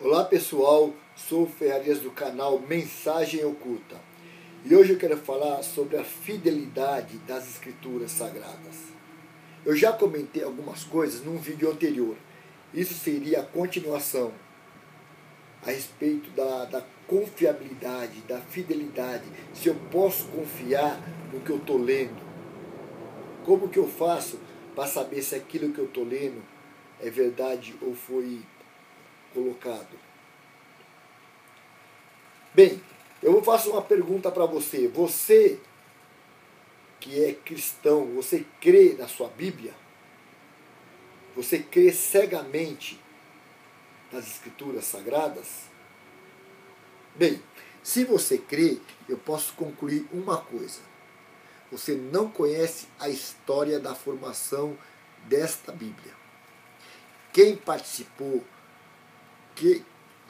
Olá pessoal, sou o Ferrarias do canal Mensagem Oculta e hoje eu quero falar sobre a fidelidade das Escrituras Sagradas. Eu já comentei algumas coisas num vídeo anterior, isso seria a continuação a respeito da confiabilidade, da fidelidade, se eu posso confiar no que eu estou lendo, como que eu faço para saber se aquilo que eu estou lendo é verdade ou foi colocado. Bem, eu faço uma pergunta para você. Você que é cristão, você crê na sua Bíblia? Você crê cegamente nas Escrituras Sagradas? Bem, se você crê, eu posso concluir uma coisa. Você não conhece a história da formação desta Bíblia. Quem participou,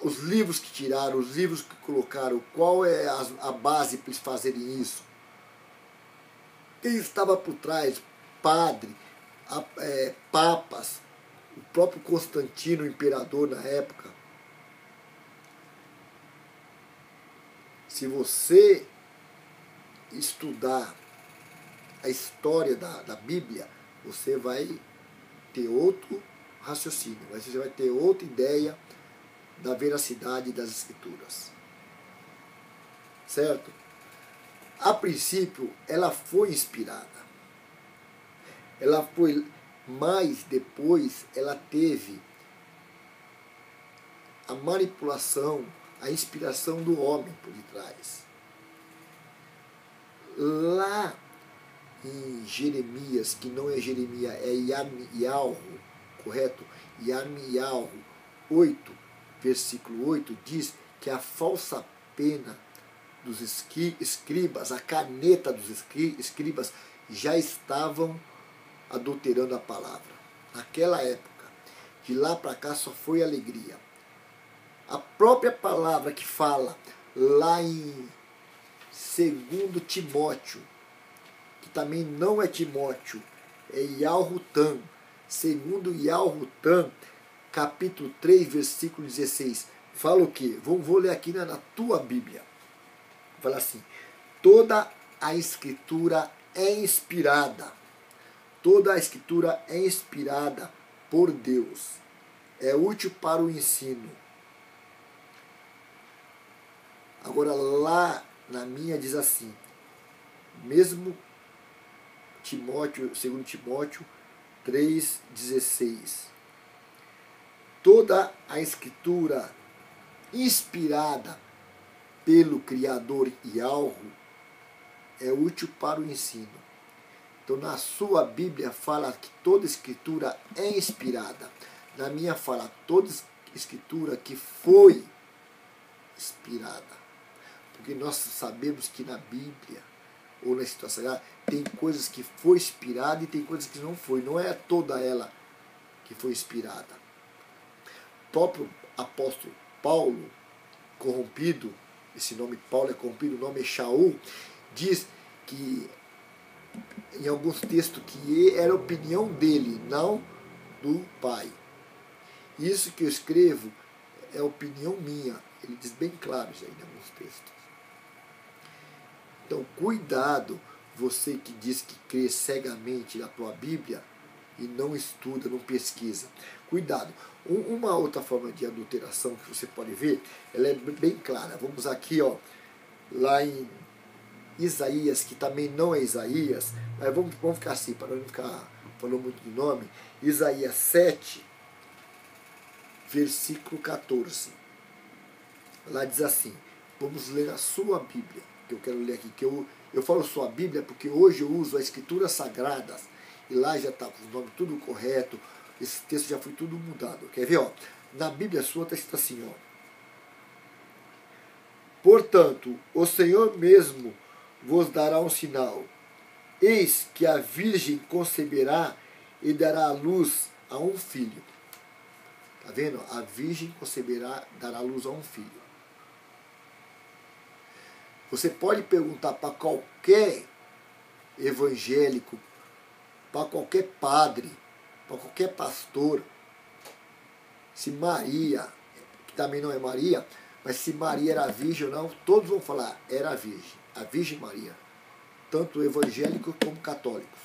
os livros que tiraram, os livros que colocaram, qual é a base para eles fazerem isso? Quem estava por trás? Padre, papas, o próprio Constantino, o imperador na época. Se você estudar a história da Bíblia, você vai ter outro raciocínio, você vai ter outra ideia da veracidade das Escrituras. Certo? A princípio, ela foi inspirada. Ela foi, mas depois ela teve a manipulação, a inspiração do homem por detrás. Lá em Jeremias, que não é Jeremias, é Yirmiyahu, correto? Yirmiyahu 8, versículo 8, diz que a falsa pena dos escribas, a caneta dos escribas, já estavam adulterando a palavra. Naquela época, de lá para cá só foi alegria. A própria palavra que fala lá em 2 Timóteo, que também não é Timóteo, é Yahutam, segundo Yahutam, capítulo 3, versículo 16, fala o quê? Vou ler aqui na tua Bíblia. Fala assim: toda a Escritura é inspirada. Toda a Escritura é inspirada por Deus. É útil para o ensino. Agora lá na minha diz assim, mesmo Timóteo, 2 Timóteo 3,16. Toda a Escritura inspirada pelo Criador Yahweh é útil para o ensino. Então na sua Bíblia fala que toda Escritura é inspirada. Na minha fala toda Escritura que foi inspirada. Porque nós sabemos que na Bíblia ou na situação sagrada tem coisas que foi inspirada e tem coisas que não foi. Não é toda ela que foi inspirada. O próprio apóstolo Paulo, corrompido, esse nome Paulo é corrompido, o nome é Shaul, diz que em alguns textos que era a opinião dele, não do Pai. Isso que eu escrevo é a opinião minha. Ele diz bem claro isso aí em alguns textos. Então, cuidado, você que diz que crê cegamente na tua Bíblia e não estuda, não pesquisa. Cuidado. Uma outra forma de adulteração que você pode ver, ela é bem clara. Vamos aqui, ó, lá em Isaías, que também não é Isaías, mas vamos ficar assim, para não ficar falando muito de nome. Isaías 7, versículo 14. Lá diz assim, vamos ler a sua Bíblia, que eu quero ler aqui, que eu falo sua Bíblia porque hoje eu uso as Escrituras Sagradas, e lá já está o nome tudo correto, esse texto já foi tudo mudado. Quer ver? Ó, na Bíblia sua está escrito assim, ó. Portanto, o Senhor mesmo vos dará um sinal. Eis que a virgem conceberá e dará à luz a um filho. Está vendo? A virgem conceberá, dará à luz a um filho. Você pode perguntar para qualquer evangélico, para qualquer padre, para qualquer pastor, se Maria, que também não é Maria, mas se Maria era virgem ou não, todos vão falar, era virgem, a Virgem Maria. Tanto evangélicos como católicos.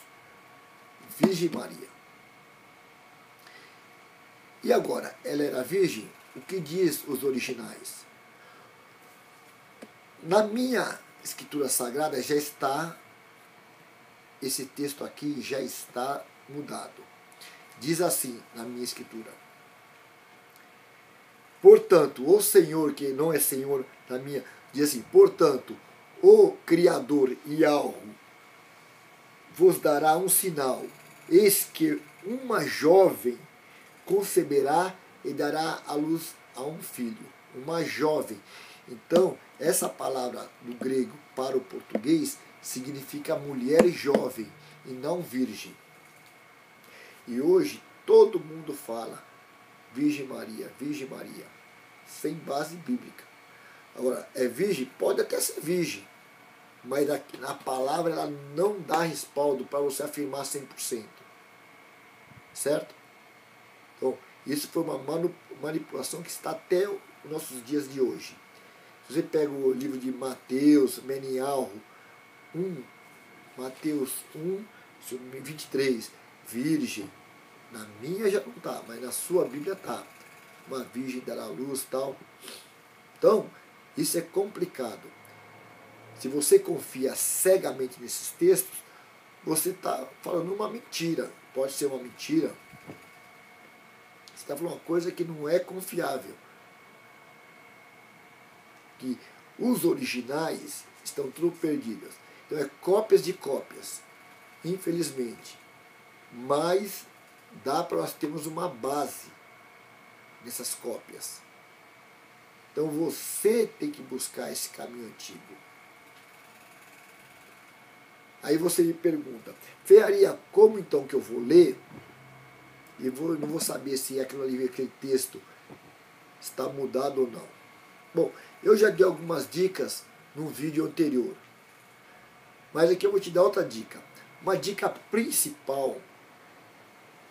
Virgem Maria. E agora, ela era virgem? O que diz os originais? Na minha escritura sagrada já está, esse texto aqui já está mudado. Diz assim na minha escritura: portanto, o Senhor, que não é Senhor na minha, diz assim: portanto, o Criador Yahweh vos dará um sinal, eis que uma jovem conceberá e dará à luz a um filho. Uma jovem. Então, essa palavra do grego para o português significa mulher jovem e não virgem. E hoje todo mundo fala Virgem Maria, sem base bíblica. Agora, é virgem? Pode até ser virgem, mas na palavra ela não dá respaldo para você afirmar 100%. Certo? Então, isso foi uma manipulação que está até os nossos dias de hoje. Se você pega o livro de Mateus, Menial 1, Mateus 1, 23, virgem, na minha já não está, mas na sua Bíblia está. Uma virgem dará luz e tal. Então, isso é complicado. Se você confia cegamente nesses textos, você está falando uma mentira. Pode ser uma mentira. Você está falando uma coisa que não é confiável. Que os originais estão tudo perdidos. Então é cópias de cópias. Infelizmente. Mas dá para nós termos uma base nessas cópias. Então você tem que buscar esse caminho antigo. Aí você me pergunta, Fearia, como então que eu vou ler? E não vou saber se aquilo ali, aquele texto está mudado ou não. Bom, eu já dei algumas dicas no vídeo anterior. Mas aqui eu vou te dar outra dica. Uma dica principal: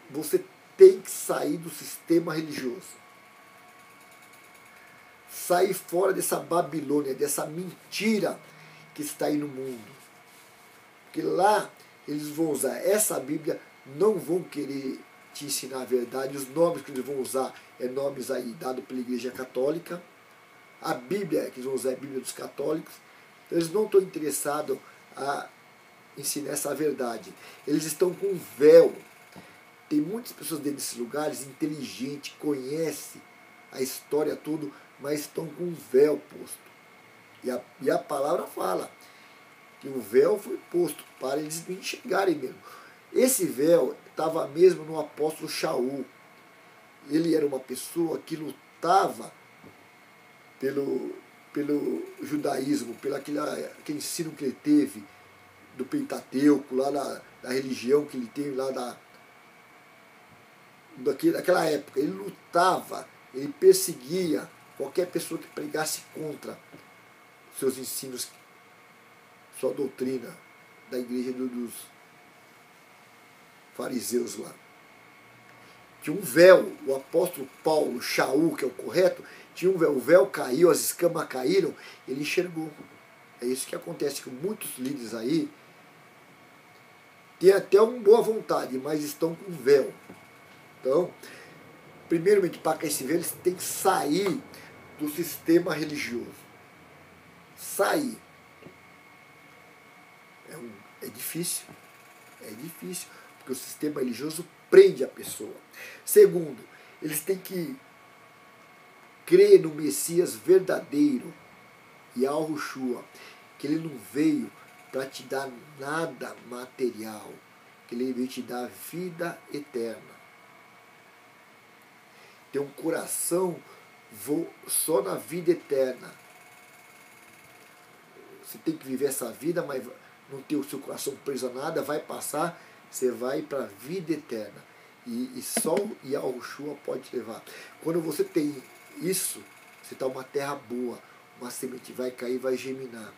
você tem que sair do sistema religioso. Sair fora dessa Babilônia, dessa mentira que está aí no mundo. Porque lá eles vão usar essa Bíblia, não vão querer te ensinar a verdade. Os nomes que eles vão usar é nomes aí dados pela Igreja Católica. A Bíblia que eles vão usar é a Bíblia dos católicos. Então, eles não estão interessados a ensinar essa verdade. Eles estão com véu. Tem muitas pessoas dentro desses lugares inteligentes, conhecem a história tudo, mas estão com um véu posto. E a palavra fala que o véu foi posto para eles me enxergarem mesmo. Esse véu estava mesmo no apóstolo Shaul. Ele era uma pessoa que lutava pelo judaísmo, pelo aquele ensino que ele teve do Pentateuco, lá da religião que ele teve lá daquela época. Ele lutava, ele perseguia qualquer pessoa que pregasse contra seus ensinos, sua doutrina da igreja dos fariseus lá. Tinha um véu, o apóstolo Paulo, Shaul, que é o correto, tinha um véu, o véu caiu, as escamas caíram, ele enxergou. É isso que acontece com muitos líderes aí, tem até uma boa vontade, mas estão com véu. Então, primeiramente, para cair esse véu, eles têm que sair do sistema religioso. Sair. É difícil. É difícil, porque o sistema religioso prende a pessoa. Segundo, eles têm que crer no Messias verdadeiro, Yahushua, que ele não veio para te dar nada material, que ele veio te dar vida eterna. Ter um coração só na vida eterna. Você tem que viver essa vida, mas não ter o seu coração preso a nada, vai passar, você vai para a vida eterna. E só o Yahushua pode te levar. Quando você tem isso, você está uma terra boa, uma semente vai cair, vai germinar.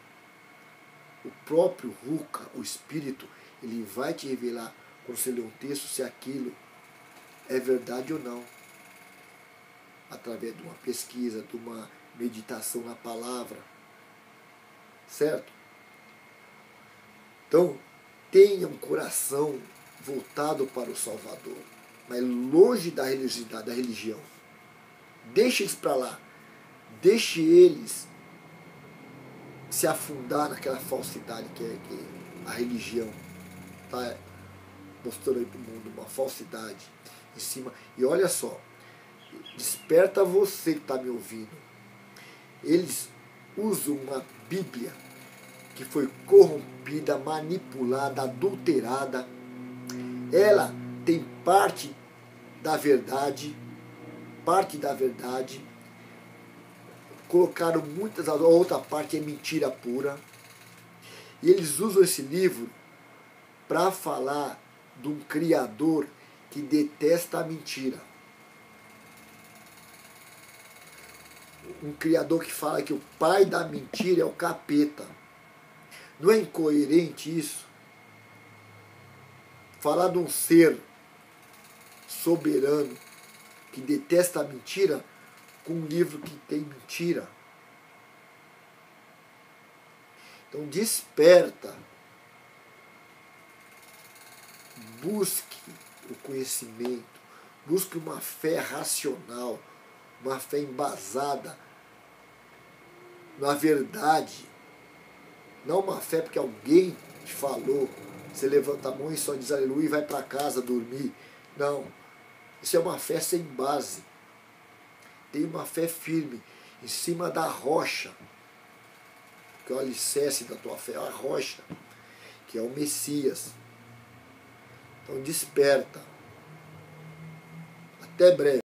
O próprio Ruka, o Espírito, ele vai te revelar, quando você lê um texto, se aquilo é verdade ou não. através de uma pesquisa, de uma meditação na palavra. Certo? Então, tenha um coração voltado para o Salvador, mas longe da religiosidade, da religião. Deixe eles para lá. Deixe eles se afundar naquela falsidade que a religião está mostrando aí para o mundo, uma falsidade em cima. E olha só, desperta você que está me ouvindo. Eles usam uma Bíblia que foi corrompida, manipulada, adulterada. Ela tem parte da verdade, colocaram muitas, a outra parte é mentira pura. E eles usam esse livro para falar de um criador que detesta a mentira. Um criador que fala que o pai da mentira é o capeta. Não é incoerente isso? Falar de um ser soberano que detesta a mentira com um livro que tem mentira. Então desperta. Busque o conhecimento. Busque uma fé racional. Uma fé embasada na verdade. Não uma fé porque alguém te falou. Você levanta a mão e só diz aleluia e vai para casa dormir. Não. Isso é uma fé sem base. Tem uma fé firme em cima da rocha, que é o alicerce da tua fé, a rocha, que é o Messias. Então desperta. Até breve.